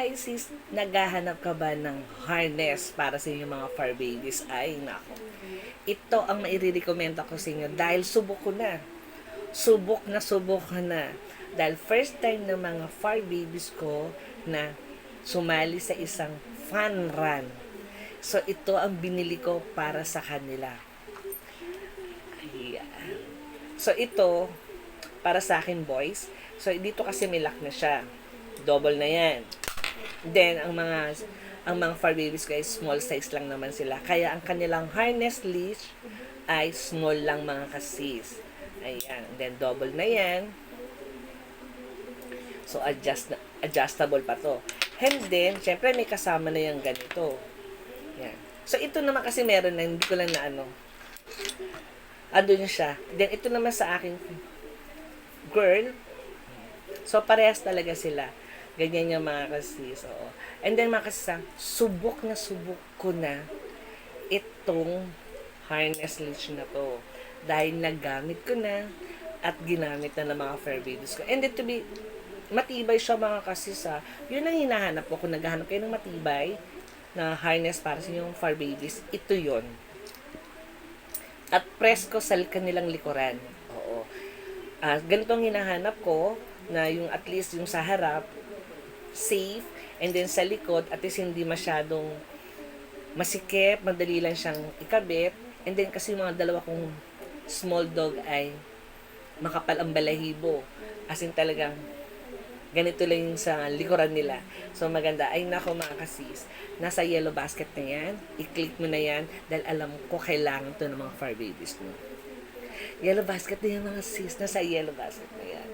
Hi sis, naghahanap ka ba ng harness para sa inyong mga fur babies? Ay, nako. Ito ang mairirekomenda ko sa inyo dahil subok ko na. Subok ko na. Dahil first time ng mga fur babies ko na sumali sa isang fun run. So, ito ang binili ko para sa kanila. Ayan. So, ito, para sa akin boys. So, dito kasi may lock na siya. Double na yan. Then, ang mga fur babies ko ay small size lang naman sila. Kaya ang kanilang harness leash ay small lang mga kasis. Ayan. Then, double na yan. So, adjustable pa to. And then, syempre may kasama na yung ganito. Yan. So, ito naman kasi meron na, hindi ko lang na ano. Andun siya. Then, ito naman sa aking girl. So, parehas talaga sila. Ganyan yung mga kasis. Oo. And then mga kasis, subok ko na itong harness leash na to. Dahil nagamit ko na at ginamit na ng mga fur babies ko. And then to be, matibay siya mga kasis. Yun ang hinahanap ko. Kung naghahanap kayo ng matibay na harness para sa inyong fur babies, ito yon. At press ko sa kanilang likuran. Oo. Ganito ang hinahanap ko na yung at least yung sa harap safe, and then sa likod at least hindi masyadong masikip, madali lang siyang ikabit, and then kasi yung mga dalawa kong small dog ay makapal ang balahibo, as in talagang ganito lang yung sa likuran nila. So maganda. Ay nako mga kasis, nasa yellow basket na yan, i-click mo na yan dahil alam ko kailangan to ng mga fur babies mo. Yellow basket na yan mga sis, nasa yellow basket na yan.